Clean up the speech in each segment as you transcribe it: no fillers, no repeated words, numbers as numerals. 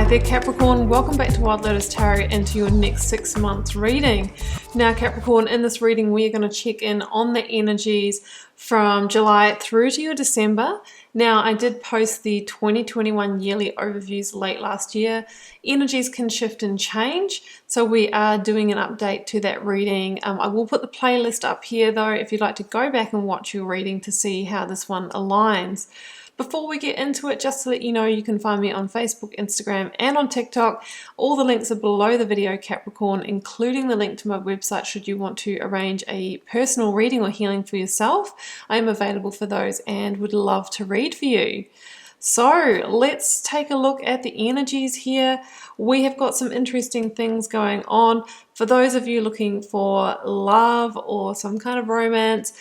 Hi there Capricorn, welcome back to Wild Lotus Tarot and to your next 6 months reading. Now Capricorn, in this reading we are going to check in on the energies from July through to your December. Now I did post the 2021 yearly overviews late last year. Energies can shift and change, so we are doing an update to that reading. I will put the playlist up here though if you'd like to go back and watch your reading to see how this one aligns. Before we get into it, just to let you know, you can find me on Facebook, Instagram, and on TikTok. All the links are below the video, Capricorn, including the link to my website should you want to arrange a personal reading or healing for yourself. I am available for those and would love to read for you. So let's take a look at the energies here. We have got some interesting things going on. For those of you looking for love or some kind of romance,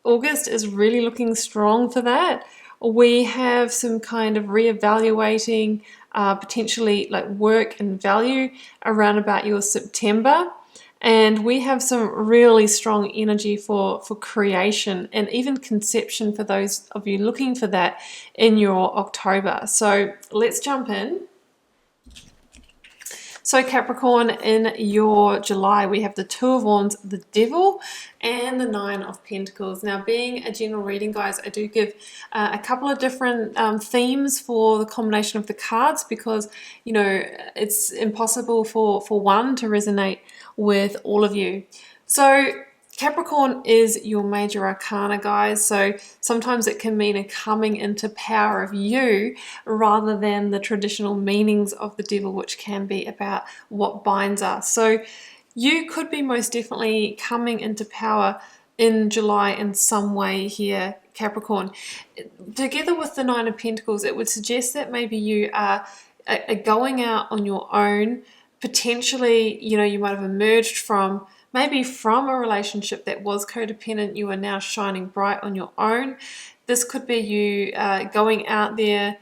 August is really looking strong for that. We have some kind of reevaluating, potentially like work and value around about your September. And we have some really strong energy for creation and even conception for those of you looking for that in your October. So let's jump in. So Capricorn, in your July, we have the Two of Wands, the Devil, and the Nine of Pentacles. Now, being a general reading, guys, I do give a couple of different themes for the combination of the cards because, you know, it's impossible for one to resonate with all of you. So Capricorn is your major arcana, guys, so sometimes it can mean a coming into power of you rather than the traditional meanings of the devil, which can be about what binds us. So you could be most definitely coming into power in July in some way here, Capricorn. Together with the Nine of Pentacles, it would suggest that maybe you are going out on your own. Potentially, you know, you might have emerged from a relationship that was codependent. You are now shining bright on your own. This could be you going out there,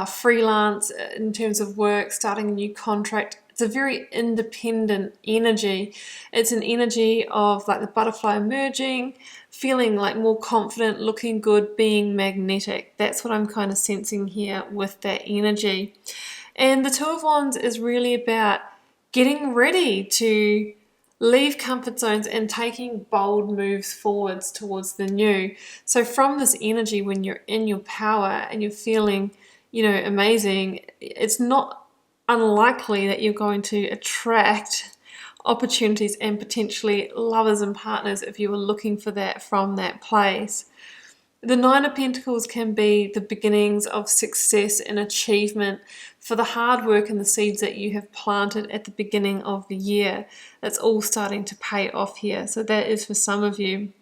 freelance in terms of work, starting a new contract. It's a very independent energy. It's an energy of like the butterfly emerging, feeling like more confident, looking good, being magnetic. That's what I'm kind of sensing here with that energy. And the Two of Wands is really about getting ready to leave comfort zones and taking bold moves forwards towards the new. So from this energy, when you're in your power and you're feeling, you know, amazing, it's not unlikely that you're going to attract opportunities and potentially lovers and partners if you were looking for that from that place. The Nine of Pentacles can be the beginnings of success and achievement for the hard work and the seeds that you have planted at the beginning of the year. That's all starting to pay off here. So that is for some of you.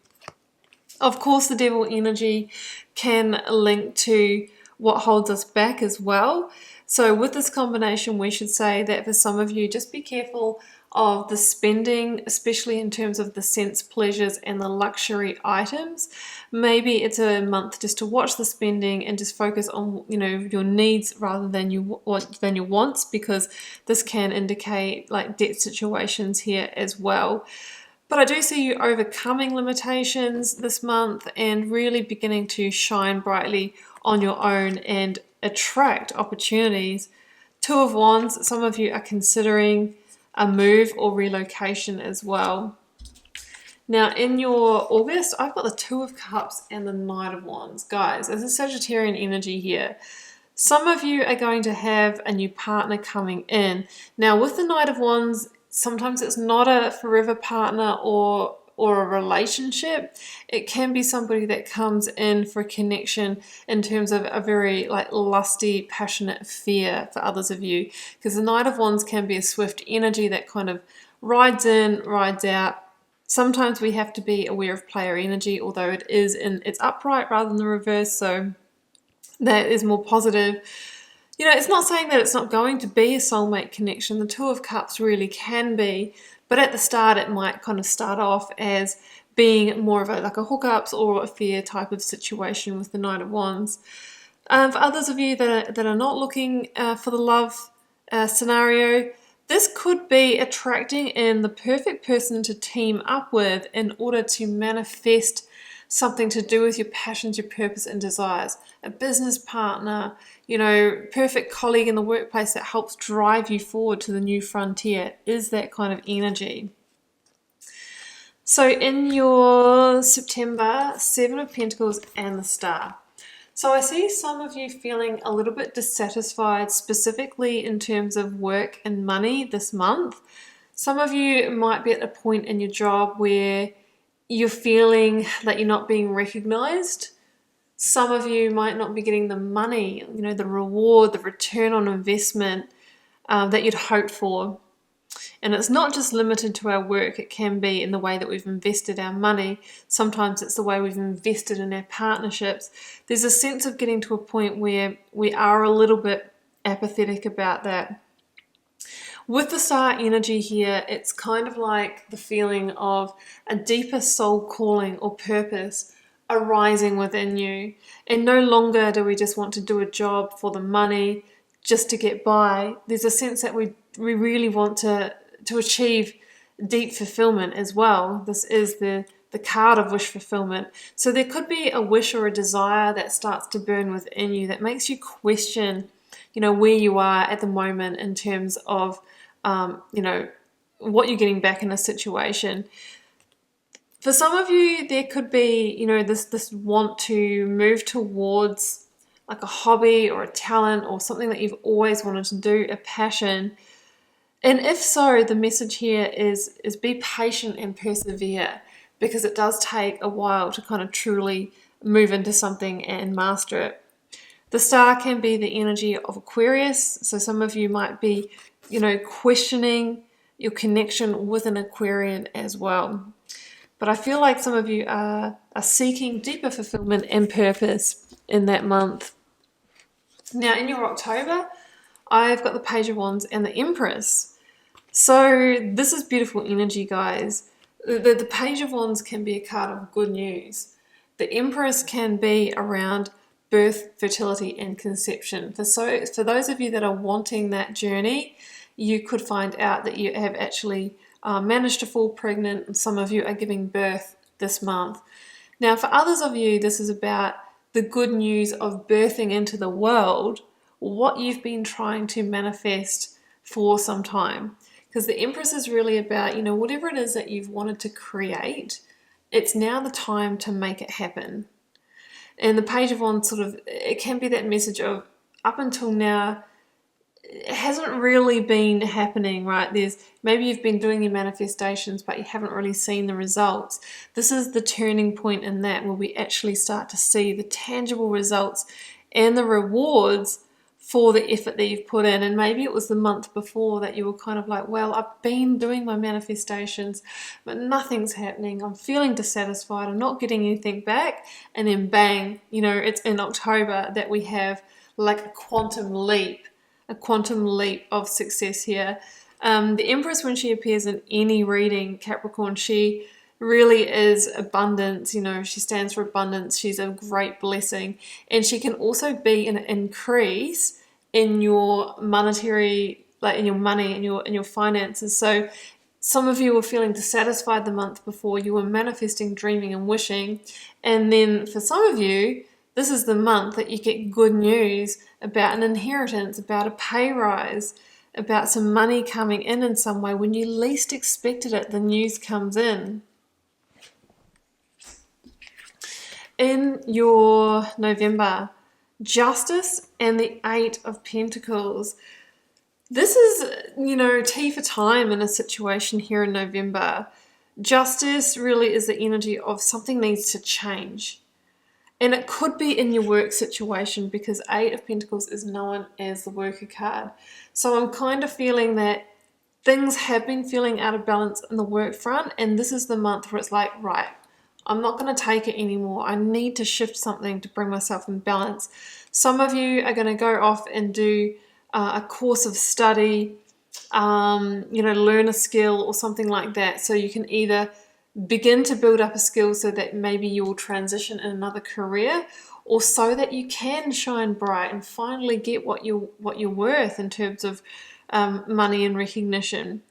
Of course, the devil energy can link to what holds us back as well. So with this combination, we should say that for some of you, just be careful of the spending, especially in terms of the sense pleasures and the luxury items. Maybe it's a month just to watch the spending and just focus on, you know, your needs rather than your wants, because this can indicate like debt situations here as well. But I do see you overcoming limitations this month and really beginning to shine brightly on your own and attract opportunities. Two of Wands, some of you are considering a move or relocation as well. Now in your August, I've got the Two of Cups and the Knight of Wands. Guys, there's a Sagittarian energy here. Some of you are going to have a new partner coming in. Now with the Knight of Wands, sometimes it's not a forever partner or a relationship. It can be somebody that comes in for a connection in terms of a very like lusty, passionate affair for others of you, because the Knight of Wands can be a swift energy that kind of rides in, rides out. Sometimes we have to be aware of player energy, although it is it's upright rather than the reverse, so that is more positive. You know, it's not saying that it's not going to be a soulmate connection. The Two of Cups really can be, but at the start it might kind of start off as being more of like a hookups or affair type of situation with the Knight of Wands. For others of you that are not looking for the love scenario, this could be attracting in the perfect person to team up with in order to manifest something to do with your passions, your purpose and desires. A business partner, you know, perfect colleague in the workplace that helps drive you forward to the new frontier is that kind of energy. So in your September, Seven of Pentacles and the Star. So I see some of you feeling a little bit dissatisfied, specifically in terms of work and money this month. Some of you might be at a point in your job where you're feeling that you're not being recognized. Some of you might not be getting the money, you know, the reward, the return on investment that you'd hoped for. And it's not just limited to our work, it can be in the way that we've invested our money. Sometimes it's the way we've invested in our partnerships. There's a sense of getting to a point where we are a little bit apathetic about that. With the Star energy here, it's kind of like the feeling of a deeper soul calling or purpose arising within you. And no longer do we just want to do a job for the money just to get by. There's a sense that we really want to achieve deep fulfillment as well. This is the card of wish fulfillment. So there could be a wish or a desire that starts to burn within you that makes you question, you know, where you are at the moment in terms of, you know, what you're getting back in a situation. For some of you, there could be, you know, this want to move towards like a hobby or a talent or something that you've always wanted to do, a passion. And if so, the message here is be patient and persevere, because it does take a while to kind of truly move into something and master it. The Star can be the energy of Aquarius. So some of you might be, you know, questioning your connection with an Aquarian as well. But I feel like some of you are seeking deeper fulfillment and purpose in that month. Now in your October, I've got the Page of Wands and the Empress. So this is beautiful energy, guys. The Page of Wands can be a card of good news. The Empress can be around birth, fertility, and conception. For those of you that are wanting that journey, you could find out that you have actually managed to fall pregnant, and some of you are giving birth this month. Now, for others of you, this is about the good news of birthing into the world what you've been trying to manifest for some time. Because the Empress is really about, you know, whatever it is that you've wanted to create, it's now the time to make it happen. And the Page of Wands sort of, it can be that message of up until now, it hasn't really been happening, right? Maybe you've been doing your manifestations, but you haven't really seen the results. This is the turning point in that, where we actually start to see the tangible results and the rewards for the effort that you've put in. And maybe it was the month before that you were kind of like, well, I've been doing my manifestations, but nothing's happening. I'm feeling dissatisfied. I'm not getting anything back. And then bang, you know, it's in October that we have like a quantum leap of success here. The Empress, when she appears in any reading, Capricorn, she really is abundance. You know, she stands for abundance. She's a great blessing, and she can also be an increase in your monetary, like in your money and your finances. So some of you were feeling dissatisfied the month before. You were manifesting, dreaming, and wishing, and then for some of you, this is the month that you get good news about an inheritance, about a pay rise, about some money coming in some way. When you least expected it, the news comes in. In your November, Justice and the Eight of Pentacles. This is, you know, tea for time in a situation here in November. Justice really is the energy of something needs to change. And it could be in your work situation, because Eight of Pentacles is known as the worker card. So I'm kind of feeling that things have been feeling out of balance in the work front, and this is the month where it's like, right, I'm not going to take it anymore. I need to shift something to bring myself in balance. Some of you are going to go off and do a course of study, you know, learn a skill or something like that. So you can either begin to build up a skill so that maybe you will transition in another career, or so that you can shine bright and finally get what you're worth in terms of money and recognition.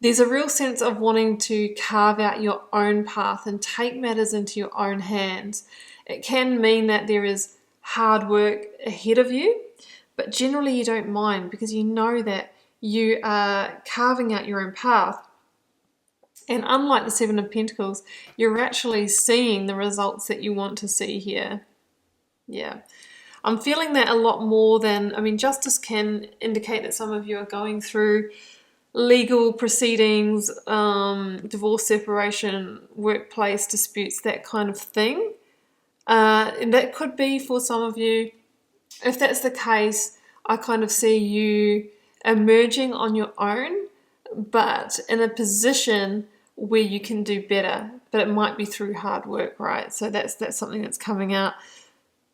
There's a real sense of wanting to carve out your own path and take matters into your own hands. It can mean that there is hard work ahead of you, but generally you don't mind because you know that you are carving out your own path. And unlike the Seven of Pentacles, you're actually seeing the results that you want to see here. Yeah. I'm feeling that a lot more than, I mean, justice can indicate that some of you are going through legal proceedings, divorce, separation, workplace disputes, that kind of thing. And that could be for some of you. If that's the case, I kind of see you emerging on your own, but in a position where you can do better, but it might be through hard work, right? So that's something that's coming out.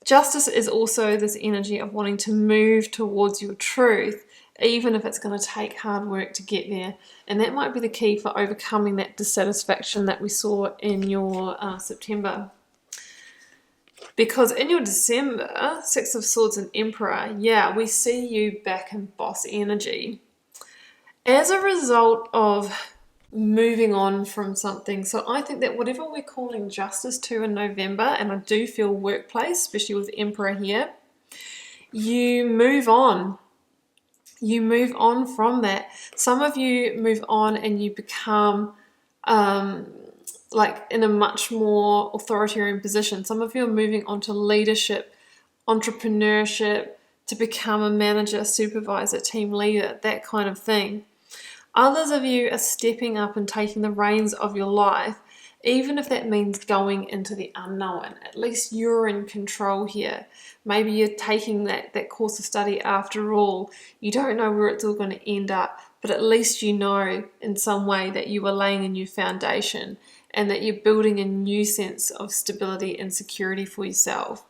Justice is also this energy of wanting to move towards your truth, even if it's going to take hard work to get there. And that might be the key for overcoming that dissatisfaction that we saw in your September. Because in your December, Six of Swords and Emperor, yeah, we see you back in boss energy. As a result of moving on from something. So I think that whatever we're calling justice to in November, and I do feel workplace, especially with Emperor here, you move on. You move on from that. Some of you move on and you become like in a much more authoritarian position. Some of you are moving on to leadership, entrepreneurship, to become a manager, supervisor, team leader, that kind of thing. Others of you are stepping up and taking the reins of your life, even if that means going into the unknown. At least you're in control here. Maybe you're taking that course of study after all. You don't know where it's all going to end up, but at least you know in some way that you are laying a new foundation and that you're building a new sense of stability and security for yourself.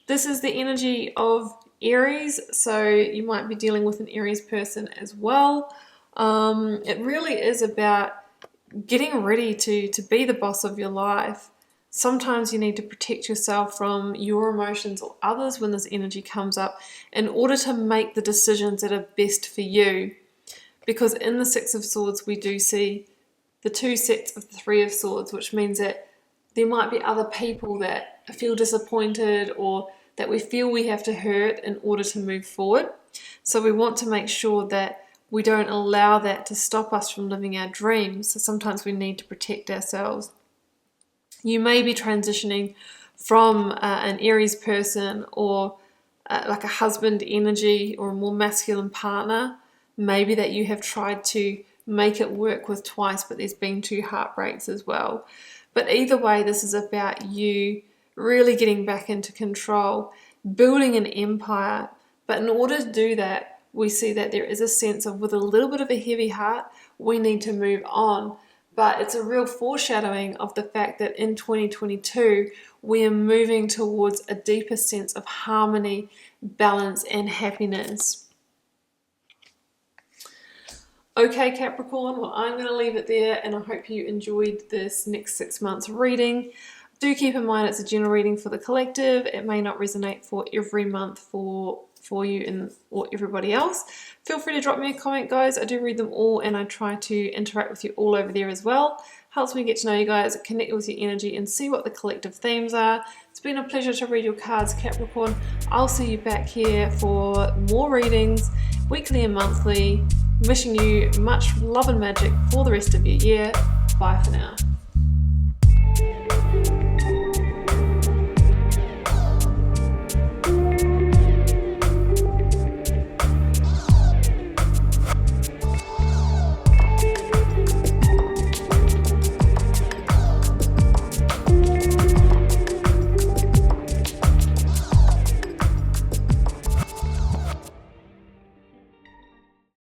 This is the energy of Aries, so you might be dealing with an Aries person as well. It really is about getting ready to be the boss of your life. Sometimes you need to protect yourself from your emotions or others when this energy comes up in order to make the decisions that are best for you. Because in the Six of Swords, we do see the two sets of the Three of Swords, which means that there might be other people that feel disappointed or that we feel we have to hurt in order to move forward. So we want to make sure that we don't allow that to stop us from living our dreams. So sometimes we need to protect ourselves. You may be transitioning from an Aries person or like a husband energy or a more masculine partner. Maybe that you have tried to make it work with twice, but there's been 2 heartbreaks as well. But either way, this is about you really getting back into control, building an empire. But in order to do that, we see that there is a sense of, with a little bit of a heavy heart, we need to move on. But it's a real foreshadowing of the fact that in 2022, we are moving towards a deeper sense of harmony, balance, and happiness. Okay, Capricorn, well, I'm going to leave it there, and I hope you enjoyed this next 6 months reading. Do keep in mind it's a general reading for the collective. It may not resonate for every month for you and or everybody else. Feel free to drop me a comment, guys. I do read them all and I try to interact with you all over there as well. Helps me get to know you guys, connect with your energy and see what the collective themes are. It's been a pleasure to read your cards, Capricorn. I'll see you back here for more readings, weekly and monthly. Wishing you much love and magic for the rest of your year. Bye for now.